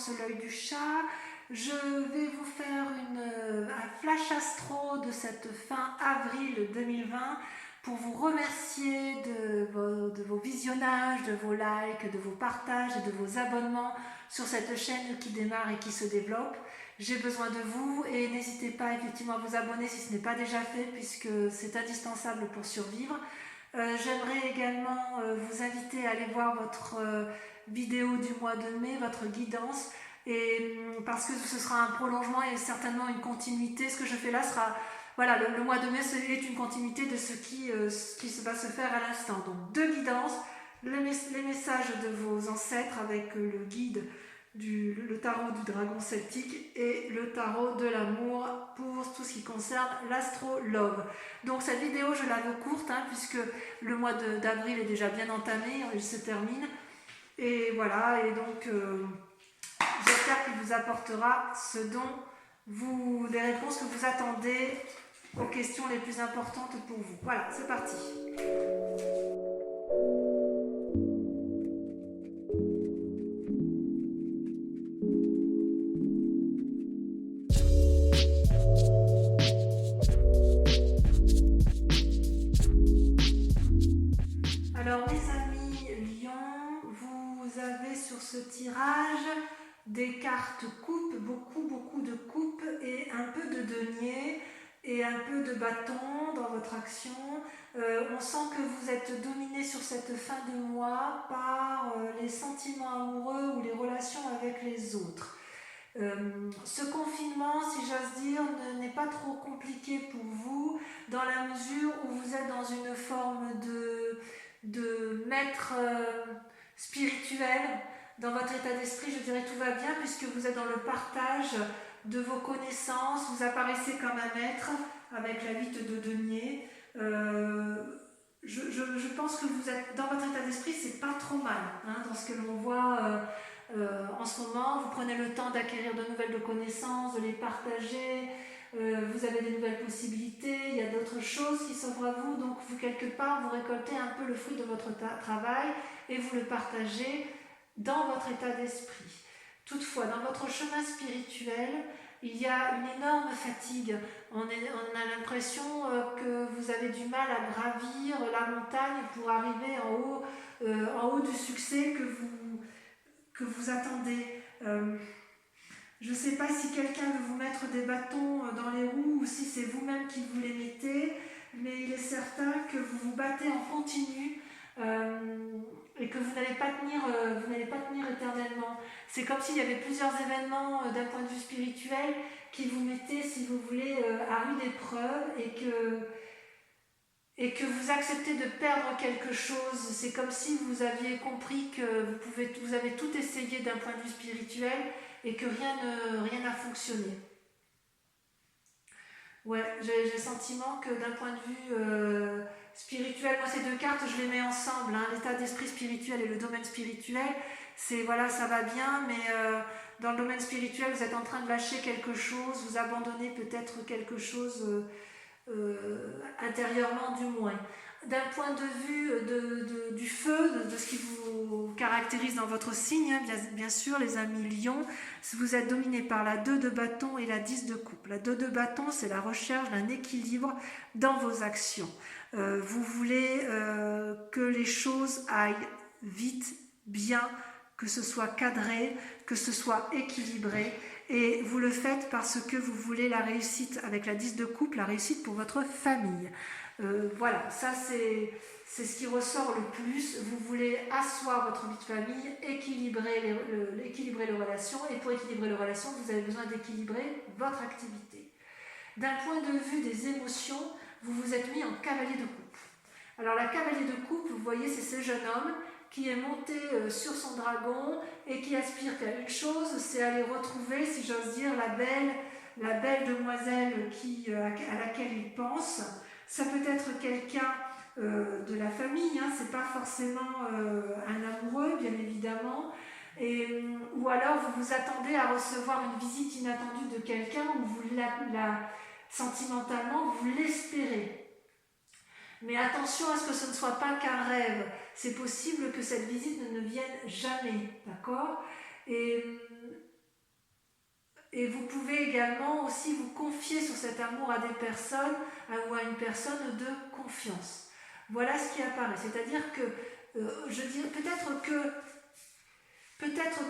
lance l'œil du chat. Je vais vous faire un flash astro de cette fin avril 2020 pour vous remercier de vos visionnages, de vos likes, de vos partages et de vos abonnements sur cette chaîne qui démarre et qui se développe. J'ai besoin de vous et n'hésitez pas effectivement à vous abonner si ce n'est pas déjà fait puisque c'est indispensable pour survivre. J'aimerais également vous inviter à aller voir votre vidéo du mois de mai, votre guidance, et parce que ce sera un prolongement et certainement une continuité. Ce que je fais là sera, voilà, le mois de mai est une continuité de ce qui va se faire à l'instant. Donc 2 guidances, les messages de vos ancêtres avec le guide le tarot du dragon celtique et le tarot de l'amour pour tout ce qui concerne l'astro-love. Donc cette vidéo je la veux courte puisque le mois d'avril est déjà bien entamé, il se termine et voilà, et donc j'espère qu'il vous apportera les réponses que vous attendez aux questions les plus importantes pour vous. Voilà, c'est parti. Alors mes amis Lion, vous avez sur ce tirage des cartes coupe, beaucoup de coupe et un peu de denier et un peu de bâton dans votre action. On sent que vous êtes dominé sur cette fin de mois par les sentiments amoureux ou les relations avec les autres. Ce confinement, si j'ose dire, n'est pas trop compliqué pour vous dans la mesure où vous êtes dans une forme de maître spirituel. Dans votre état d'esprit, je dirais tout va bien puisque vous êtes dans le partage de vos connaissances, vous apparaissez comme un maître avec la 8 de denier. Je pense que vous êtes dans votre état d'esprit, c'est pas trop mal dans ce que l'on voit en ce moment. Vous prenez le temps d'acquérir de nouvelles connaissances, de les partager, vous avez des nouvelles possibilités, il y a d'autres choses qui s'offrent à vous, donc vous quelque part vous récoltez un peu le fruit de votre travail et vous le partagez dans votre état d'esprit. Toutefois, dans votre chemin spirituel, il y a une énorme fatigue. On a l'impression que vous avez du mal à gravir la montagne pour arriver en haut du succès que vous attendez. Je ne sais pas si quelqu'un veut vous mettre des bâtons dans les roues ou si c'est vous-même qui vous les mettez, mais il est certain que vous vous battez en continu et que vous n'allez pas tenir éternellement. C'est comme s'il y avait plusieurs événements d'un point de vue spirituel qui vous mettaient, si vous voulez, à rude épreuve et que vous acceptez de perdre quelque chose. C'est comme si vous aviez compris que vous avez tout essayé d'un point de vue spirituel et que rien n'a fonctionné. Ouais, j'ai le sentiment que d'un point de vue spirituel, moi ces 2 cartes je les mets ensemble, l'état d'esprit spirituel et le domaine spirituel, voilà, ça va bien, mais dans le domaine spirituel vous êtes en train de lâcher quelque chose, vous abandonnez peut-être quelque chose intérieurement du moins. D'un point de vue du feu, de ce qui vous caractérise dans votre signe, bien sûr les amis Lion, vous êtes dominé par la 2 de bâton et la 10 de coupe. La 2 de bâton, c'est la recherche d'un équilibre dans vos actions. Vous voulez que les choses aillent vite, bien, que ce soit cadré, que ce soit équilibré. Et vous le faites parce que vous voulez la réussite avec la 10 de coupe, la réussite pour votre famille. Voilà, ça c'est ce qui ressort le plus. Vous voulez asseoir votre vie de famille, équilibrer les relations, et pour équilibrer les relations, vous avez besoin d'équilibrer votre activité. D'un point de vue des émotions, vous vous êtes mis en cavalier de coupe. Alors la cavalier de coupe, vous voyez, c'est ce jeune homme qui est monté sur son dragon et qui aspire qu'à une chose, c'est aller retrouver, si j'ose dire, la belle demoiselle à laquelle il pense. Ça peut être quelqu'un de la famille, c'est pas forcément un amoureux, bien évidemment, ou alors vous vous attendez à recevoir une visite inattendue de quelqu'un où vous sentimentalement vous l'espérez. Mais attention à ce que ce ne soit pas qu'un rêve. C'est possible que cette visite ne vienne jamais, d'accord ? Et Et vous pouvez également aussi vous confier sur cet amour à des personnes ou à une personne de confiance. Voilà ce qui apparaît. C'est-à-dire que, je dirais peut-être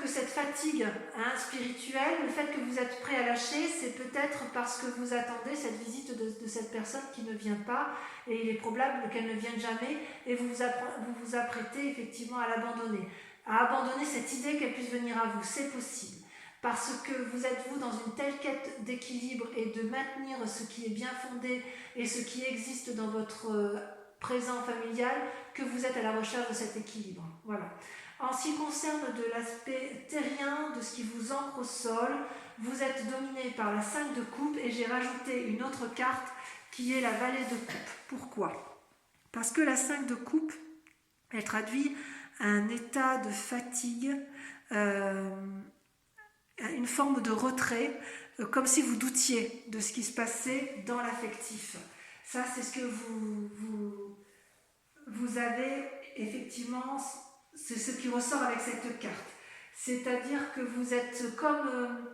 que cette fatigue spirituelle, le fait que vous êtes prêt à lâcher, c'est peut-être parce que vous attendez cette visite de cette personne qui ne vient pas, et il est probable qu'elle ne vienne jamais, et vous vous apprêtez effectivement à l'abandonner. À abandonner cette idée qu'elle puisse venir à vous, c'est possible. Parce que vous êtes dans une telle quête d'équilibre et de maintenir ce qui est bien fondé et ce qui existe dans votre présent familial, que vous êtes à la recherche de cet équilibre. Voilà. En ce qui concerne de l'aspect terrien, de ce qui vous ancre au sol, vous êtes dominé par la 5 de coupe, et j'ai rajouté une autre carte qui est la vallée de coupe. Pourquoi? Parce que la 5 de coupe, elle traduit un état de fatigue, une forme de retrait, comme si vous doutiez de ce qui se passait dans l'affectif. Ça, c'est ce que vous avez effectivement, c'est ce qui ressort avec cette carte. C'est-à-dire que vous êtes comme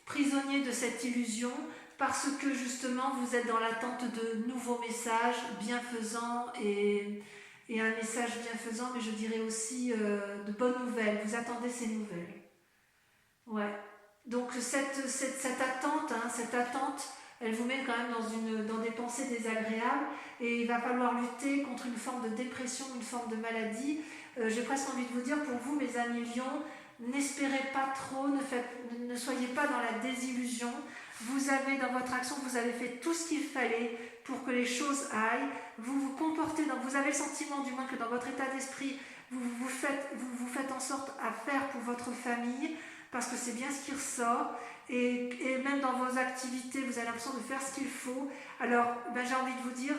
prisonnier de cette illusion, parce que justement vous êtes dans l'attente de nouveaux messages bienfaisants et un message bienfaisant, mais je dirais aussi de bonnes nouvelles. Vous attendez ces nouvelles. Ouais. Donc cette attente, elle vous met quand même dans des pensées désagréables, et il va falloir lutter contre une forme de dépression, une forme de maladie. J'ai presque envie de vous dire, pour vous, mes amis lions, n'espérez pas trop, ne soyez pas dans la désillusion. Vous avez dans votre action, vous avez fait tout ce qu'il fallait pour que les choses aillent. Vous vous comportez, vous avez le sentiment du moins que dans votre état d'esprit, vous faites en sorte à faire pour votre famille, parce que c'est bien ce qui ressort, et même dans vos activités, vous avez l'impression de faire ce qu'il faut. Alors, j'ai envie de vous dire,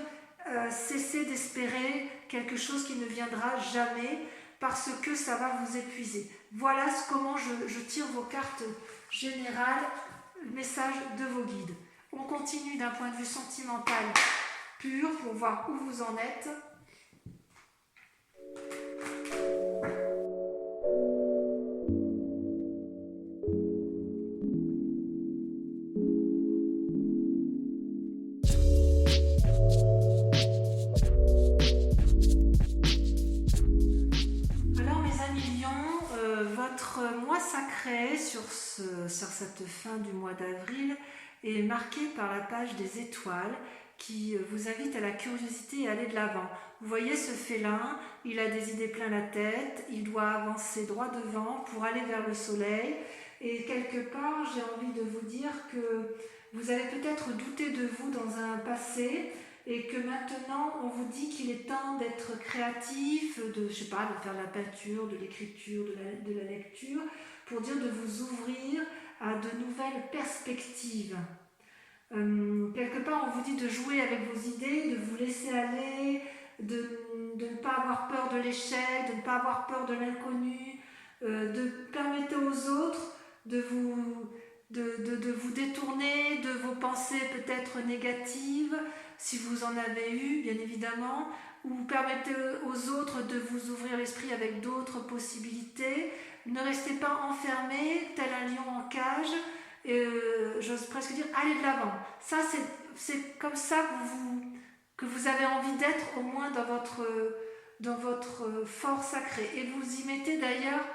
cessez d'espérer quelque chose qui ne viendra jamais, parce que ça va vous épuiser. Voilà comment je tire vos cartes générales, le message de vos guides. On continue d'un point de vue sentimental pur pour voir où vous en êtes. Mois sacré sur cette fin du mois d'avril est marqué par la page des étoiles qui vous invite à la curiosité et à aller de l'avant. Vous voyez ce félin, il a des idées plein la tête, il doit avancer droit devant pour aller vers le soleil, et quelque part j'ai envie de vous dire que vous avez peut-être douté de vous dans un passé, et que maintenant on vous dit qu'il est temps d'être créatif, de faire de la peinture, de l'écriture, de la lecture, pour dire de vous ouvrir à de nouvelles perspectives. Quelque part on vous dit de jouer avec vos idées, de vous laisser aller, de ne pas avoir peur de l'échec, de ne pas avoir peur de l'inconnu, de permettre aux autres de vous détourner de vos pensées peut-être négatives, si vous en avez eu, bien évidemment, ou permettez aux autres de vous ouvrir l'esprit avec d'autres possibilités. Ne restez pas enfermé, tel un lion en cage, j'ose presque dire, allez de l'avant. Ça, c'est comme ça que vous avez envie d'être, au moins dans votre fort sacré. Et vous y mettez d'ailleurs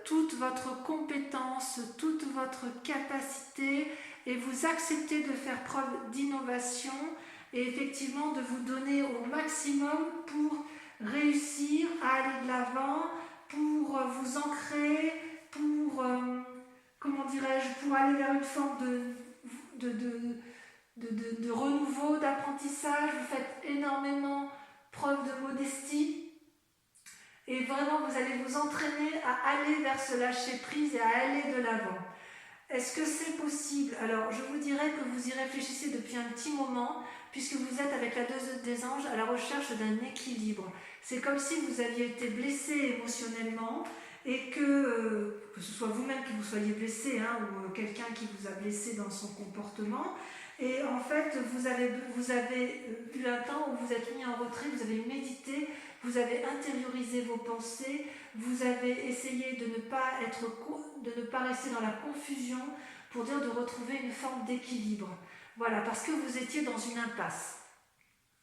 toute votre compétence, toute votre capacité, et vous acceptez de faire preuve d'innovation et effectivement de vous donner au maximum pour réussir à aller de l'avant, pour vous ancrer, pour pour aller vers une forme de renouveau, d'apprentissage. Vous faites énormément preuve de modestie. Et vraiment, vous allez vous entraîner à aller vers ce lâcher-prise et à aller de l'avant. Est-ce que c'est possible? Alors, je vous dirais que vous y réfléchissez depuis un petit moment, puisque vous êtes avec la dose des anges à la recherche d'un équilibre. C'est comme si vous aviez été blessé émotionnellement, et que ce soit vous-même qui vous soyez blessé, ou quelqu'un qui vous a blessé dans son comportement. Et en fait, vous avez eu un temps où vous êtes mis en retrait, vous avez médité, vous avez intériorisé vos pensées, vous avez essayé de ne pas rester dans la confusion pour dire de retrouver une forme d'équilibre. Voilà, parce que vous étiez dans une impasse.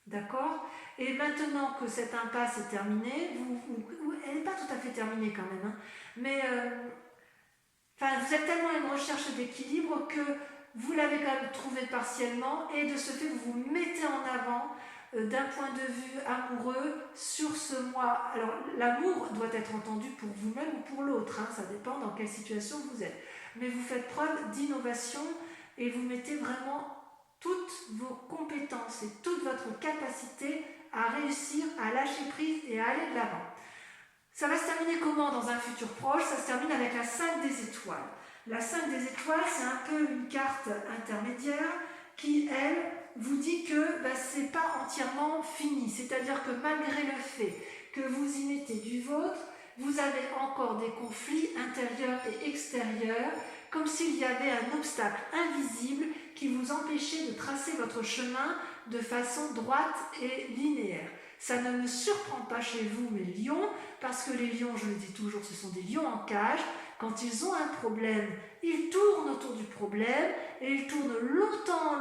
D'accord? Et maintenant que cette impasse est terminée, elle n'est pas tout à fait terminée quand même, hein, mais vous êtes tellement à une recherche d'équilibre que vous l'avez quand même trouvé partiellement, et de ce fait vous vous mettez en avant d'un point de vue amoureux sur ce mois. Alors l'amour doit être entendu pour vous-même ou pour l'autre, hein, ça dépend dans quelle situation vous êtes. Mais vous faites preuve d'innovation et vous mettez vraiment toutes vos compétences et toute votre capacité à réussir, à lâcher prise et à aller de l'avant. Ça va se terminer comment dans un futur proche? Ça se termine avec la 5 des étoiles. La 5 des étoiles, c'est un peu une carte intermédiaire qui, elle, vous dit que c'est pas entièrement fini. C'est-à-dire que malgré le fait que vous y mettez du vôtre, vous avez encore des conflits intérieurs et extérieurs, comme s'il y avait un obstacle invisible qui vous empêchait de tracer votre chemin de façon droite et linéaire. Ça ne me surprend pas chez vous, mes lions, parce que les lions, je le dis toujours, ce sont des lions en cage. Quand ils ont un problème, ils tournent autour du problème et ils tournent longtemps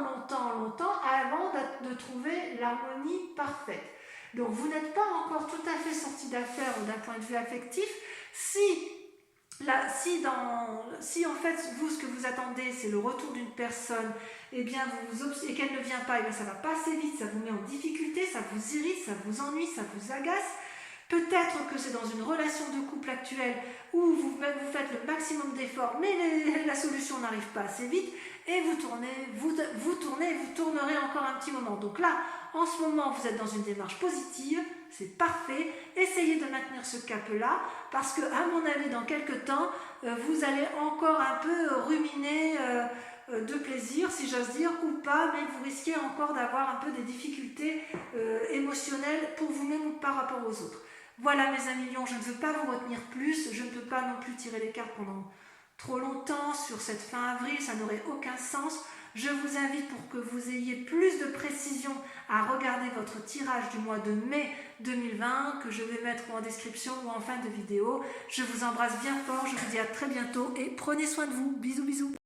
avant de trouver l'harmonie parfaite. Donc vous n'êtes pas encore tout à fait sorti d'affaire d'un point de vue affectif. Si en fait vous, ce que vous attendez, c'est le retour d'une personne, et qu'elle ne vient pas, et bien ça va passer vite, ça vous met en difficulté, ça vous irrite, ça vous ennuie, ça vous agace. Peut-être que c'est dans une relation de couple actuelle où vous faites le maximum d'efforts, mais la solution n'arrive pas assez vite, et vous tournerez encore un petit moment. Donc là, en ce moment, vous êtes dans une démarche positive, c'est parfait. Essayez de maintenir ce cap-là, parce que, à mon avis, dans quelques temps, vous allez encore un peu ruminer de plaisir, si j'ose dire, ou pas, mais vous risquez encore d'avoir un peu des difficultés émotionnelles pour vous-même ou par rapport aux autres. Voilà mes amis lions, je ne veux pas vous retenir plus, je ne peux pas non plus tirer les cartes pendant trop longtemps sur cette fin avril, ça n'aurait aucun sens. Je vous invite, pour que vous ayez plus de précision, à regarder votre tirage du mois de mai 2020 que je vais mettre en description ou en fin de vidéo. Je vous embrasse bien fort, je vous dis à très bientôt et prenez soin de vous. Bisous bisous.